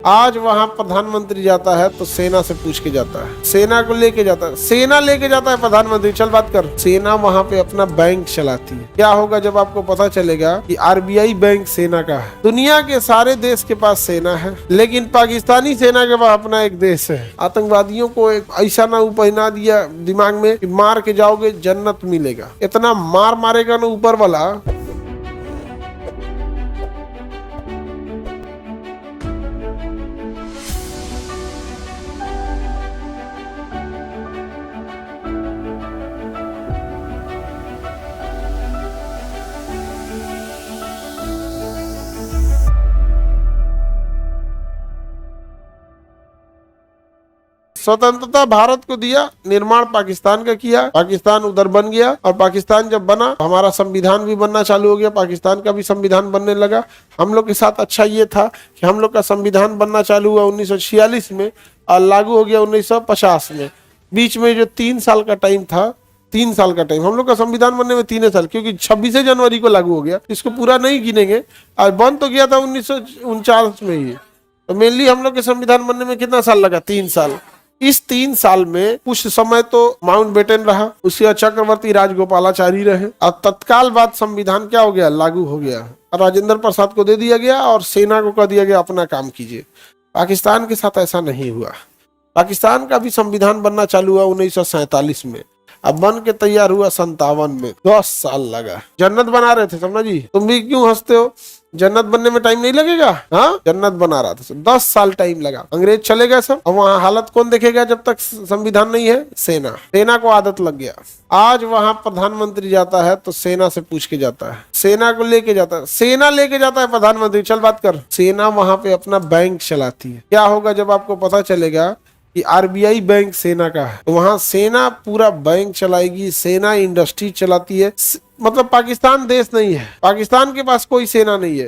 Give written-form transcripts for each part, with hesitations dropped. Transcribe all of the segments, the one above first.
आज वहां प्रधानमंत्री जाता है तो सेना से पूछ के जाता है, सेना को लेके जाता है, सेना लेके जाता है प्रधानमंत्री। चल बात कर। सेना वहां पे अपना बैंक चलाती है। क्या होगा जब आपको पता चलेगा कि आरबीआई बैंक सेना का है। दुनिया के सारे देश के पास सेना है, लेकिन पाकिस्तानी सेना के पास अपना एक देश है। आतंकवादियों को एक ऐसा ना पहना दिया दिमाग में कि मार के जाओगे जन्नत मिलेगा। इतना मार मारेगा ना ऊपर वाला। स्वतंत्रता भारत को दिया, निर्माण पाकिस्तान का किया, पाकिस्तान उधर बन गया। और पाकिस्तान जब बना, हमारा संविधान भी बनना चालू हो गया, पाकिस्तान का भी संविधान बनने लगा। हम लोग के साथ अच्छा ये था कि हम लोग का संविधान बनना चालू हुआ 1946 में और लागू हो गया 1950 में। बीच में जो 3 साल का टाइम था, 3 साल का टाइम, हम लोग का संविधान बनने में 3 साल, क्योंकि 26 जनवरी को लागू हो गया। इसको पूरा नहीं गिनेंगे। और बन तो गया था 1949 में ही। तो मेनली हम लोग के संविधान बनने में कितना साल लगा? 3 साल। इस 3 साल में कुछ समय तो माउंटबेटन रहा, उसके बाद चक्रवर्ती राजगोपालाचारी रहे, और तत्काल बाद संविधान क्या हो गया? लागू हो गया। और राजेंद्र प्रसाद को दे दिया गया और सेना को कह दिया गया अपना काम कीजिए। पाकिस्तान के साथ ऐसा नहीं हुआ। पाकिस्तान का भी संविधान बनना चालू हुआ 1947 में, अब बन के तैयार हुआ 57 में। 10 साल लगा। जन्नत बना रहे थे, समझा जी? तुम भी क्यों हंसते हो? जन्नत बनने में टाइम नहीं लगेगा? हाँ, जन्नत बना रहा था, 10 साल टाइम लगा। अंग्रेज चले गए सब। और वहाँ हालत कौन देखेगा जब तक संविधान नहीं है? सेना। सेना को आदत लग गया। आज वहाँ प्रधानमंत्री जाता है तो सेना से पूछ के जाता है, सेना को लेके जाता है, सेना लेके जाता है प्रधानमंत्री। चल बात कर। सेना वहाँ पे अपना बैंक चलाती है। क्या होगा जब आपको पता चलेगा कि आरबीआई बैंक सेना का है? तो वहां सेना पूरा बैंक चलाएगी, सेना इंडस्ट्री चलाती है। मतलब पाकिस्तान देश नहीं है, पाकिस्तान के पास कोई सेना नहीं है,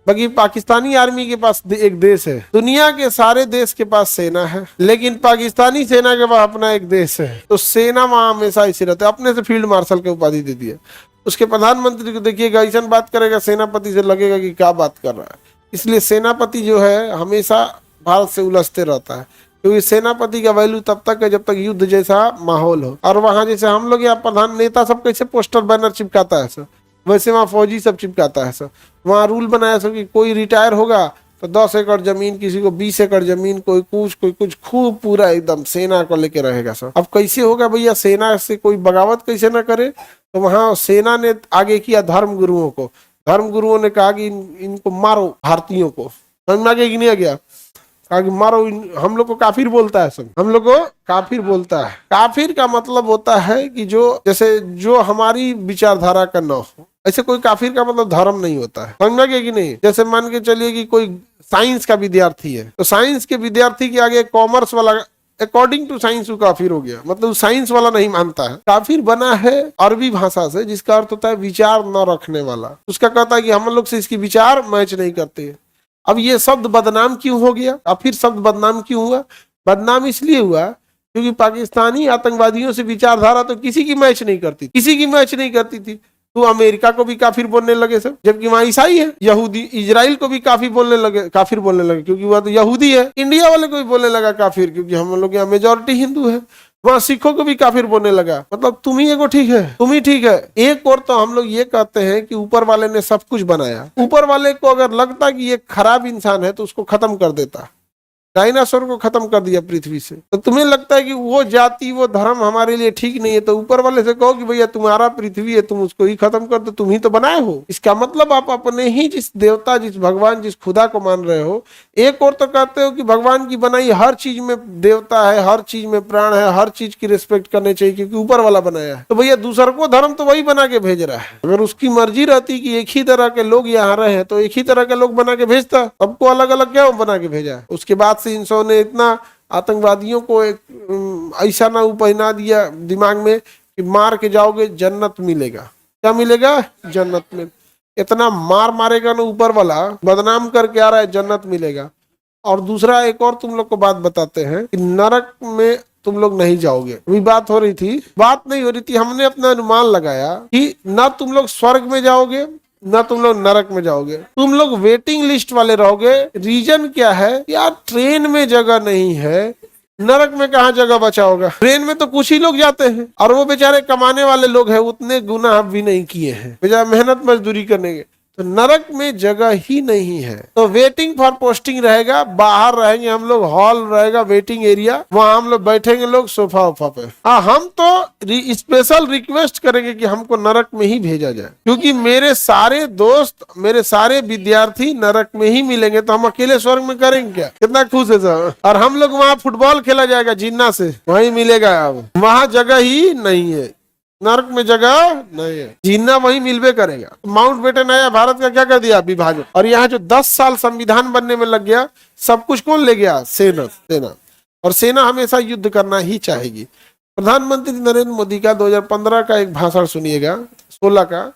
बाकी पाकिस्तानी आर्मी के पास एक देश है। दुनिया के सारे देश के पास सेना है, लेकिन पाकिस्तानी सेना के पास अपना एक देश है। तो सेना वहां हमेशा ऐसे रहते, अपने से फील्ड मार्शल की उपाधि दे दी है। उसके प्रधानमंत्री को देखिएगा, ऐसा बात करेगा सेनापति से लगेगा कि क्या बात कर रहा है। इसलिए सेनापति जो है हमेशा भारत से उलझते रहता है, क्योंकि सेनापति का वैल्यू तब तक है जब तक युद्ध जैसा माहौल हो। और वहां जैसे हम लोग यहाँ प्रधान नेता सब कैसे पोस्टर बैनर चिपकाता है सर, वैसे वहाँ फौजी सब चिपकाता है सर। वहाँ रूल बनाया सर कि कोई रिटायर होगा तो 10 एकड़ जमीन, किसी को 20 एकड़ जमीन, कोई कुछ खूब पूरा एकदम सेना को लेके रहेगा सर। अब कैसे होगा भैया? सेना से कोई बगावत कैसे ना करे? तो वहाँ सेना ने आगे किया धर्म गुरुओं को। धर्म गुरुओं ने कहा कि इनको मारो, भारतीयों को। समझ में आगे कि नहीं आ गया? कि मारो। हम लोग को काफिर बोलता है सब, हम लोग को काफिर बोलता है। काफिर का मतलब होता है कि जो जैसे जो हमारी विचारधारा का न हो, ऐसे कोई काफिर का मतलब धर्म नहीं होता है। समझ में गया कि नहीं? जैसे मान के चलिए कि कोई साइंस का विद्यार्थी है, तो साइंस के विद्यार्थी के आगे कॉमर्स वाला अकॉर्डिंग टू साइंस वो काफिर हो गया, मतलब साइंस वाला नहीं मानता है। काफिर बना है अरबी भाषा से, जिसका अर्थ होता है विचार न रखने वाला। उसका कहता है कि हम लोग से इसकी विचार मैच नहीं करते। अब ये शब्द बदनाम क्यों हो गया? अब फिर शब्द बदनाम क्यों हुआ? बदनाम इसलिए हुआ क्योंकि पाकिस्तानी आतंकवादियों से विचारधारा तो किसी की मैच नहीं करती, किसी की मैच नहीं करती थी। तो अमेरिका को भी काफिर बोलने लगे सब, जबकि वहां ईसाई है। यहूदी इजराइल को भी काफिर बोलने लगे क्योंकि वह तो यहूदी है। इंडिया वाले को भी बोलने लगा काफिर, क्योंकि हम लोग यहाँ मेजोरिटी हिंदू है। वहाँ सिखों को भी काफिर बोलने लगा। मतलब तुम ही एगो ठीक है, तुम ही ठीक है। एक और तो हम लोग ये कहते हैं कि ऊपर वाले ने सब कुछ बनाया। ऊपर वाले को अगर लगता कि ये खराब इंसान है तो उसको खत्म कर देता। डायनासोर को खत्म कर दिया पृथ्वी से। तो तुम्हें लगता है कि वो जाति वो धर्म हमारे लिए ठीक नहीं है, तो ऊपर वाले से कहो कि भैया तुम्हारा पृथ्वी है, तुम उसको ही खत्म कर दो, तुम ही तो बनाए हो। इसका मतलब आप अपने ही जिस देवता, जिस भगवान, जिस खुदा को मान रहे हो। एक और तो कहते हो कि भगवान की बनाई हर चीज में देवता है, हर चीज में प्राण है, हर चीज की रिस्पेक्ट करनी चाहिए क्योंकि ऊपर वाला बनाया है। तो भैया दूसर को धर्म तो वही बना के भेज रहा है। अगर उसकी मर्जी रहती कि एक ही तरह के लोग यहाँ रहे हैं तो एक ही तरह के लोग बना के भेजता। सबको अलग अलग क्या बना के भेजा? उसके बाद से इंसान ने इतना आतंकवादियों को एक ऐसा ना पहना दिया दिमाग में कि मार के जाओगे जन्नत मिलेगा। क्या मिलेगा? जन्नत में। इतना मार मारेगा ना ऊपर वाला, बदनाम करके आ रहा है जन्नत मिलेगा। और दूसरा एक और तुम लोग को बात बताते हैं कि नरक में तुम लोग नहीं जाओगे। अभी बात नहीं हो रही थी, हमने अपना अनुमान लगाया कि ना तुम लोग स्वर्ग में जाओगे ना तुम लोग नरक में जाओगे, तुम लोग वेटिंग लिस्ट वाले रहोगे। रीजन क्या है यार? ट्रेन में जगह नहीं है, नरक में कहाँ जगह बचा होगा? ट्रेन में तो कुछ ही लोग जाते हैं, और वो बेचारे कमाने वाले लोग हैं, उतने गुनाह भी नहीं किए हैं, बेचारा मेहनत मजदूरी करने के। तो नरक में जगह ही नहीं है। तो वेटिंग फॉर पोस्टिंग रहेगा, बाहर रहेंगे हम लोग, हॉल रहेगा, वेटिंग एरिया, वहां हम लोग बैठेंगे लोग सोफा उफा पे। हाँ, हम तो स्पेशल रिक्वेस्ट करेंगे कि हमको नरक में ही भेजा जाए, क्योंकि मेरे सारे दोस्त, मेरे सारे विद्यार्थी नरक में ही मिलेंगे, तो हम अकेले स्वर्ग में करेंगे क्या? कितना खुश है सब। और हम लोग वहाँ फुटबॉल खेला जाएगा जिन्ना से, वही मिलेगा। अब वहां जगह ही नहीं है, नरक में जगह नहीं है, जीना वही मिलवे करेगा। माउंटबेटन आया, भारत का क्या कर दिया? विभाजन। और यहाँ जो 10 साल संविधान बनने में लग गया, सब कुछ कौन ले गया? सेना। और सेना हमेशा युद्ध करना ही चाहेगी। प्रधानमंत्री नरेंद्र मोदी का 2015 का एक भाषण सुनिएगा, 16 का।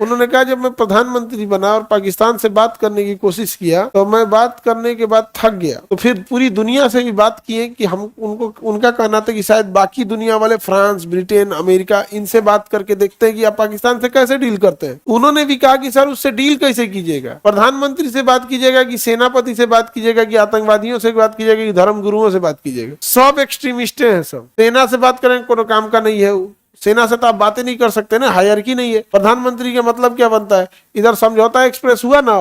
उन्होंने कहा, जब मैं प्रधानमंत्री बना और पाकिस्तान से बात करने की कोशिश किया, तो मैं बात करने के बाद थक गया। तो फिर पूरी दुनिया से भी बात किए कि हम उनका कहना था कि शायद बाकी दुनिया वाले, फ्रांस, ब्रिटेन, अमेरिका, इनसे बात करके देखते हैं कि आप पाकिस्तान से कैसे डील करते हैं। उन्होंने भी कहा कि सर, उससे डील कैसे कीजिएगा? प्रधानमंत्री से बात कीजिएगा कि सेनापति से बात कीजिएगा कि आतंकवादियों से बात कीजिएगा कि धर्म गुरुओं से बात कीजिएगा? सब एक्सट्रीमिस्ट हैं सब। सेना से बात करें, कोनो काम का नहीं है। सेना से तो आप बातें नहीं कर सकते ना, हायरकी नहीं है। प्रधानमंत्री का मतलब क्या बनता है? इधर समझौता एक्सप्रेस हुआ ना,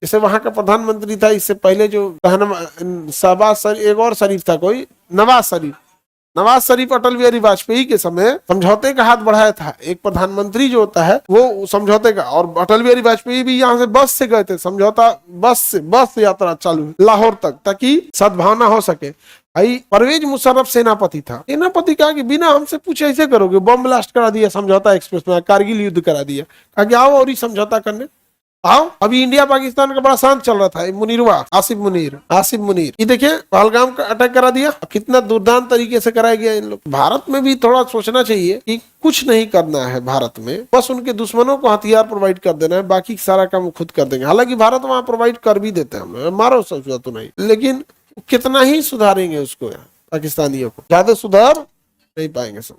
जैसे वहां का प्रधानमंत्री था, इससे पहले जो शहबाज शरीफ, एक और शरीफ था कोई, नवाज शरीफ अटल बिहारी वाजपेयी के समय समझौते का हाथ बढ़ाया था। एक प्रधानमंत्री जो होता है वो समझौते का, और अटल बिहारी वाजपेयी भी यहाँ से बस से गए थे, समझौता बस यात्रा चालू लाहौर तक, ताकि सद्भावना हो सके। भाई परवेज मुशर्रफ सेनापति था, सेनापति कहा कि बिना हमसे पूछे ऐसे करोगे? बम ब्लास्ट करा दिया समझौता एक्सप्रेस में, कारगिल युद्ध करा दिया। कहा कि आओ और ही समझौता करने आओ। अभी इंडिया पाकिस्तान का बड़ा शांत चल रहा था, आसिफ मुनीर, ये देखिए पहलगाम का अटैक करा दिया। कितना दुर्दांत तरीके से कराया गया इन लोग। भारत में भी थोड़ा सोचना चाहिए कि कुछ नहीं करना है भारत में, बस उनके दुश्मनों को हथियार प्रोवाइड कर देना है, बाकी सारा काम खुद कर देंगे। हालांकि भारत वहां प्रोवाइड कर भी देते हैं, हम मारो सब तो नहीं, लेकिन कितना ही सुधारेंगे उसको, यहाँ पाकिस्तानियों को ज्यादा सुधार नहीं पाएंगे सब।